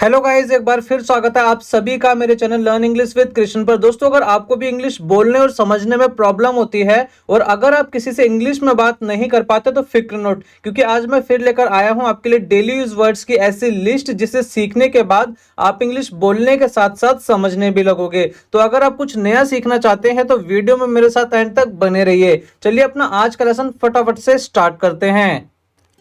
Hello guys, एक बार फिर स्वागत है आप सभी का मेरे channel learn English with Krishna पर। दोस्तों, अगर आपको भी इंग्लिश बोलने और समझने में प्रॉब्लम होती है और अगर आप किसी से इंग्लिश में बात नहीं कर पाते तो फिक्र नोट, क्योंकि आज मैं फिर लेकर आया हूं आपके लिए डेली यूज वर्ड्स की ऐसी लिस्ट जिसे सीखने के बाद आप इंग्लिश बोलने के साथ साथ समझने भी लगोगे। तो अगर आप कुछ नया सीखना चाहते हैं तो वीडियो में मेरे साथ एंड तक बने रहिए। चलिए अपना आज का लेसन फटाफट से स्टार्ट करते हैं।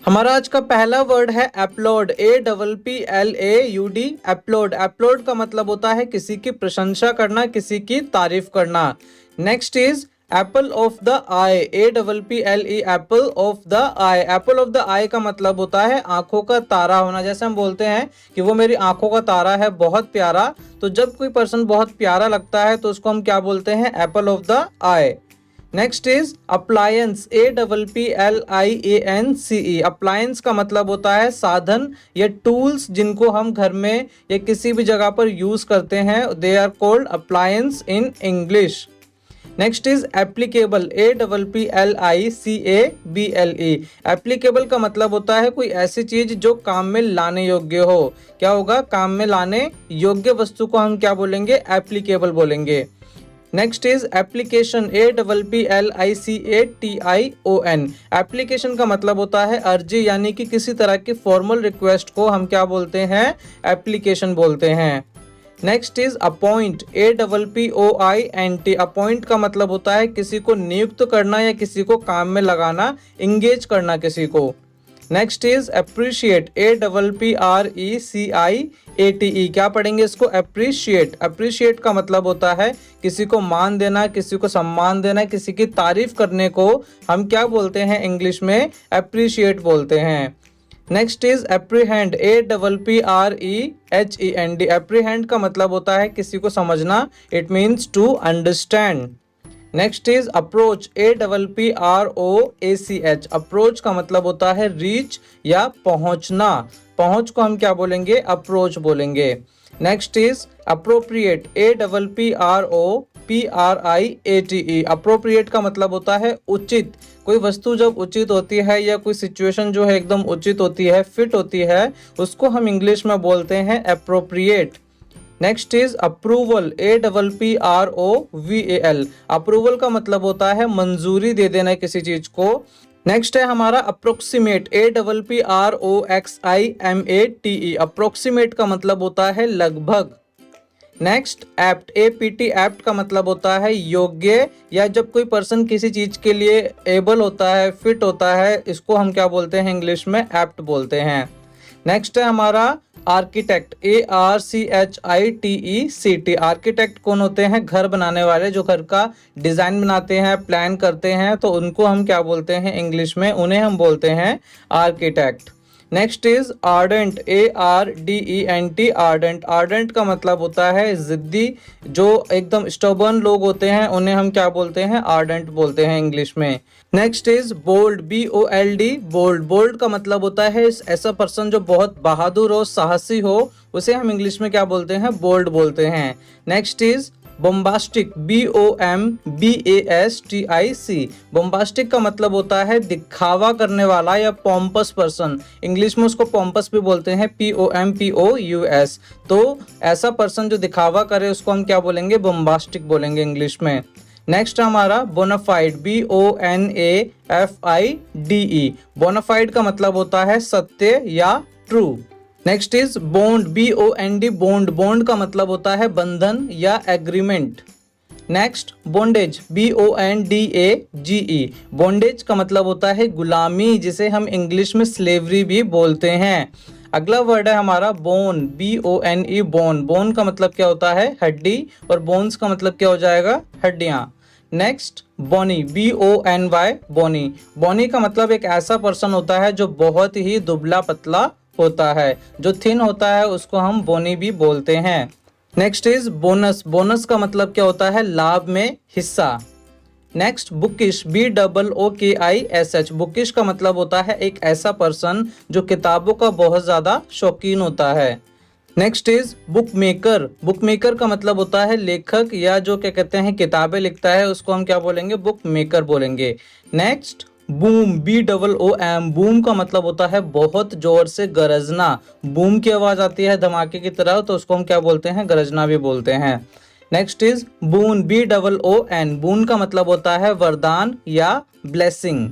हमारा आज का पहला वर्ड है अपलोड, APPLAUD। अपलोड, अपलोड का मतलब होता है किसी की प्रशंसा करना, किसी की तारीफ करना। Next is apple of the eye, APPLE, apple of the eye. Apple of the eye का मतलब होता है आंखों का तारा होना। जैसे हम बोलते हैं कि वो मेरी आंखों का तारा है, बहुत प्यारा। तो जब कोई पर्सन बहुत प्यारा लगता है तो उसको हम क्या बोलते हैं? Apple of the I. Next is appliance, APPLIANCE। Appliance का मतलब होता है साधन या टूल्स जिनको हम घर में या किसी भी जगह पर यूज करते हैं। They are called appliance in English. Next is applicable, APPLICABLE। Applicable का मतलब होता है कोई ऐसी चीज जो काम में लाने योग्य हो। क्या होगा? काम में लाने योग्य वस्तु को हम क्या बोलेंगे? एप्लीकेबल बोलेंगे। Next is application, APPLICATION। Application का मतलब होता है अर्जी, यानी कि किसी तरह की फॉर्मल रिक्वेस्ट को हम क्या बोलते हैं? एप्लीकेशन बोलते हैं। Next is appoint, APPOINT। Appoint का मतलब होता है किसी को नियुक्त करना या किसी को काम में लगाना, इंगेज करना किसी को। Next is appreciate, APPRECIATE। क्या पढ़ेंगे इसको? अप्रिशिएट। अप्रिशिएट का मतलब होता है किसी को मान देना, किसी को सम्मान देना, किसी की तारीफ करने को हम क्या बोलते हैं? इंग्लिश में अप्रिशिएट बोलते हैं। Next is apprehend, APPREHEND। Apprehend का मतलब होता है किसी को समझना, it means to understand. Next is approach, APPROACH। Approach का मतलब होता है रीच या पहुंचना। पहुंच को हम क्या बोलेंगे? अप्रोच बोलेंगे। Next is appropriate, APPROPRIATE। Appropriate का मतलब होता है उचित। कोई वस्तु जब उचित होती है या कोई सिचुएशन जो है एकदम उचित होती है, फिट होती है, उसको हम इंग्लिश में बोलते हैं appropriate. Next is approval, APPROVAL। Approval का मतलब होता है मंजूरी दे देना किसी चीज को। नेक्स्ट है हमारा अप्रोक्सीमेट, APPROXIMATE। अप्रोक्सीमेट का मतलब होता है लगभग। Next apt, APT। एप्ट का मतलब होता है योग्य, या जब कोई पर्सन किसी चीज के लिए एबल होता है, फिट होता है, इसको हम क्या बोलते हैं? इंग्लिश में एप्ट बोलते हैं। नेक्स्ट है हमारा आर्किटेक्ट, ARCHITECT। आर्किटेक्ट कौन होते हैं? घर बनाने वाले, जो घर का डिजाइन बनाते हैं, प्लान करते हैं, तो उनको हम क्या बोलते हैं? इंग्लिश में उन्हें हम बोलते हैं architect. Next is ardent, ARDENT। Ardent. Ardent का मतलब होता है जिद्दी, जो एकदम स्टबर्न लोग होते हैं उन्हें हम क्या बोलते हैं? आर्डेंट बोलते हैं इंग्लिश में। Next is bold, BOLD। Bold. Bold का मतलब होता है ऐसा पर्सन जो बहुत बहादुर हो, साहसी हो, उसे हम इंग्लिश में क्या बोलते हैं? बोल्ड बोलते हैं। Next is bombastic, BOMBASTIC। Bombastic का मतलब होता है दिखावा करने वाला या पॉम्पस पर्सन। इंग्लिश में उसको पॉम्पस भी बोलते हैं, POMPOUS। तो ऐसा पर्सन जो दिखावा करे उसको हम क्या बोलेंगे? बोम्बास्टिक बोलेंगे इंग्लिश में। नेक्स्ट हमारा बोनाफाइड, BONAFIDE। बोनाफाइड का मतलब होता है सत्य या true. Next is bond, BOND। Bond. Bond का मतलब होता है बंधन या agreement. Next bondage, BONDAGE। Bondage का मतलब होता है गुलामी, जिसे हम इंग्लिश में स्लेवरी भी बोलते हैं। अगला वर्ड है हमारा बोन, BONE। बोन। बोन का मतलब क्या होता है? हड्डी, और बोन्स का मतलब क्या हो जाएगा? हड्डियां। Next bony, BONY। Bony. Bony का मतलब एक ऐसा पर्सन होता है जो बहुत ही दुबला पतला होता है, जो थिन होता है उसको हम बोनी भी बोलते हैं। Next is bonus. बोनस का मतलब क्या होता है? लाभ में हिस्सा। Next bookish, BOOKISH। बुकिश का मतलब होता है एक ऐसा पर्सन जो किताबों का बहुत ज्यादा शौकीन होता है। Next is book maker. Book maker का मतलब होता है लेखक, या जो क्या कहते हैं किताबें लिखता है, उसको हम क्या बोलेंगे? बुक मेकर बोलेंगे। नेक्स्ट बूम, BOOM, बूम का मतलब होता है बहुत जोर से गरजना। बूम की आवाज आती है धमाके की तरह, तो उसको हम क्या बोलते हैं, गरजना भी बोलते हैं। नेक्स्ट इज बून, BOON, बून का मतलब होता है वरदान या blessing.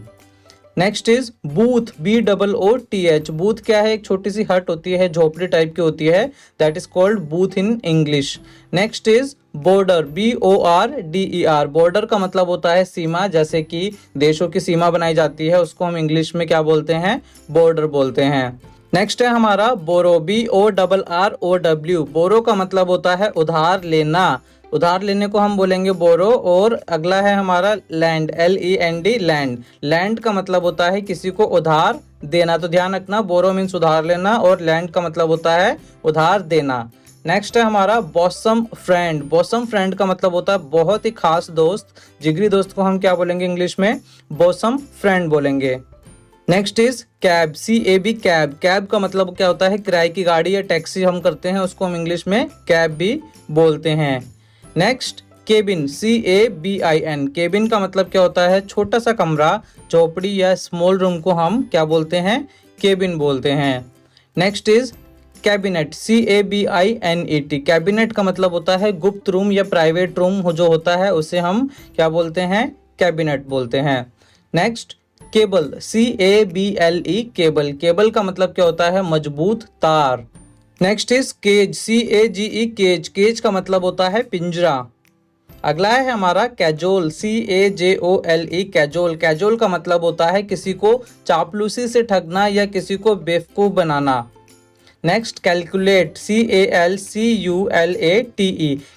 Next is booth, BOOTH, booth क्या है, एक छोटी सी हट होती है, झोपड़ी टाइप की होती है, that is called booth in English. Next is border, BORDER, border का मतलब होता है सीमा, जैसे कि देशों की सीमा बनाई जाती है, उसको हम इंग्लिश में क्या बोलते हैं, बॉर्डर बोलते हैं। नेक्स्ट है हमारा बोरो, BORROW, बोरो का मतलब होता है उधार लेना, उधार लेने को हम बोलेंगे बोरो। और अगला है हमारा लैंड, LEND, लैंड, लैंड का मतलब होता है किसी को उधार देना, तो ध्यान रखना बोरो मीन्स उधार लेना और लैंड का मतलब होता है उधार देना। नेक्स्ट है हमारा बॉसम फ्रेंड, बॉसम फ्रेंड का मतलब होता है बहुत ही खास दोस्त, जिगरी दोस्त को हम क्या बोलेंगे इंग्लिश में, बॉसम फ्रेंड बोलेंगे। Next is cab, CAB, cab, cab का मतलब क्या होता है, किराए की गाड़ी या टैक्सी हम करते हैं, उसको हम इंग्लिश में कैब भी बोलते हैं। नेक्स्ट केबिन, CABIN, केबिन का मतलब क्या होता है, छोटा सा कमरा, झोपड़ी या स्मॉल रूम को हम क्या बोलते हैं, केबिन बोलते हैं। Next is cabinet, CABINET, cabinet का मतलब होता है गुप्त रूम या प्राइवेट रूम जो होता है, उसे हम क्या बोलते हैं, कैबिनेट बोलते हैं। Next cable, CABLE, cable, cable का मतलब क्या होता है, मजबूत तार। Next is cage, CAGE, cage, cage का मतलब होता है पिंजरा। अगला है हमारा कैजोल, CAJOLE, कैजोल, कैजोल का मतलब होता है किसी को चापलूसी से ठगना या किसी को बेवकूफ बनाना। नेक्स्ट कैलकुलेट, CALCULATE,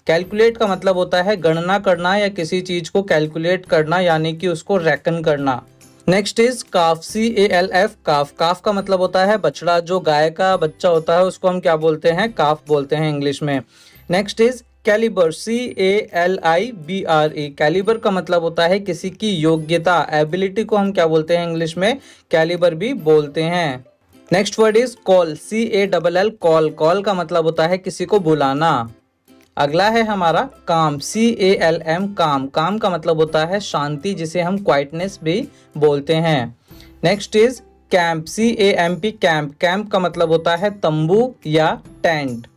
कैलकुलेट का मतलब होता है गणना करना या किसी चीज को कैलकुलेट करना, यानी कि उसको रेकन करना। नेक्स्ट इज काफ, CALF, काफ, काफ का मतलब होता है बछड़ा, जो गाय का बच्चा होता है उसको हम क्या बोलते हैं, काफ बोलते हैं इंग्लिश में। Next is calibre, CALIBRE, calibre का मतलब होता है किसी की योग्यता, एबिलिटी को हम क्या बोलते हैं इंग्लिश में, कैलिबर भी बोलते हैं। Next word is call, CALL, call, call का मतलब होता है किसी को बुलाना। अगला है हमारा काम, CALM, काम, काम का मतलब होता है शांति, जिसे हम क्वाइटनेस भी बोलते हैं। Next is camp, CAMP, camp, camp का मतलब होता है तंबू या tent.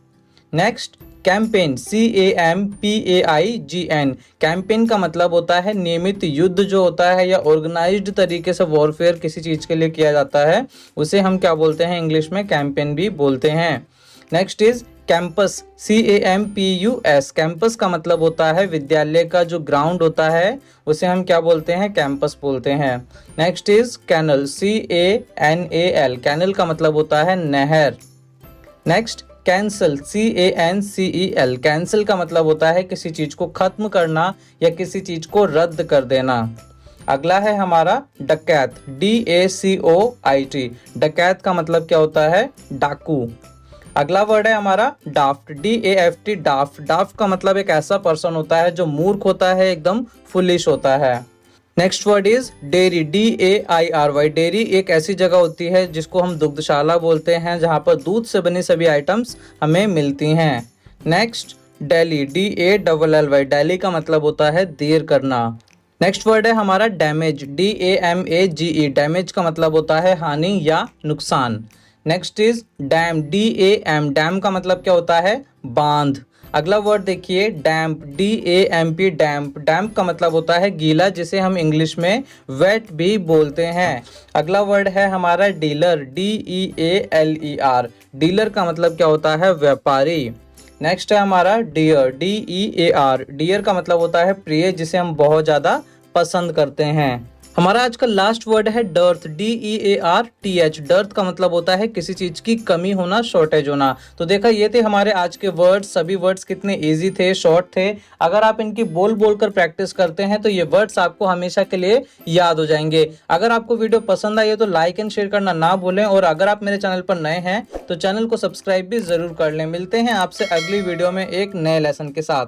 Next campaign, CAMPAIGN, campaign का मतलब होता है नियमित युद्ध जो होता है या ऑर्गेनाइज्ड तरीके से वॉरफेयर किसी चीज के लिए किया जाता है, उसे हम क्या बोलते हैं इंग्लिश में, कैंपेन भी बोलते हैं। Next is campus, CAMPUS, campus का मतलब होता है विद्यालय का जो ग्राउंड होता है, उसे हम क्या बोलते हैं, कैंपस बोलते हैं। Next is canal, CANAL, canal का मतलब होता है नहर। नेक्स्ट कैंसल, CANCEL, कैंसिल का मतलब होता है किसी चीज को खत्म करना या किसी चीज को रद्द कर देना। अगला है हमारा डकैत, DACOIT, डकैत का मतलब क्या होता है, डाकू। अगला वर्ड है हमारा डाफ्ट, DAFT, डाफ्ट, डाफ्ट का मतलब एक ऐसा पर्सन होता है जो मूर्ख होता है, एकदम फुलिश होता है। Next word is dairy, DAIRY, dairy एक ऐसी जगह होती है जिसको हम दुग्धशाला बोलते हैं, जहां पर दूध से बनी सभी आइटम्स हमें मिलती हैं। नेक्स्ट डेली, DALLY, डेली का मतलब होता है देर करना। नेक्स्ट वर्ड है हमारा डैमेज, DAMAGE, डैमेज का मतलब होता है हानि या नुकसान। Next is damn, DAM, dam का मतलब क्या होता है, बांध। अगला वर्ड देखिए डैम्प, DAMP, डैम्प, डैम्प का मतलब होता है गीला, जिसे हम इंग्लिश में वेट भी बोलते हैं। अगला वर्ड है हमारा डीलर, DEALER, डीलर का मतलब क्या होता है, व्यापारी। नेक्स्ट है हमारा डियर, DEAR, डियर का मतलब होता है प्रिय, जिसे हम बहुत ज्यादा पसंद करते हैं। हमारा आज का लास्ट वर्ड है डर्थ, DEARTH, डर्थ का मतलब होता है किसी चीज की कमी होना, शॉर्टेज होना। तो देखा, ये थे हमारे आज के वर्ड्स, सभी वर्ड्स कितने इजी थे, शॉर्ट थे। अगर आप इनकी बोल बोल कर प्रैक्टिस करते हैं तो ये वर्ड्स आपको हमेशा के लिए याद हो जाएंगे। अगर आपको वीडियो पसंद आई है तो लाइक एंड शेयर करना ना भूलें, और अगर आप मेरे चैनल पर नए हैं तो चैनल को सब्सक्राइब भी जरूर कर लें। मिलते हैं आपसे अगली वीडियो में एक नए लेसन के साथ।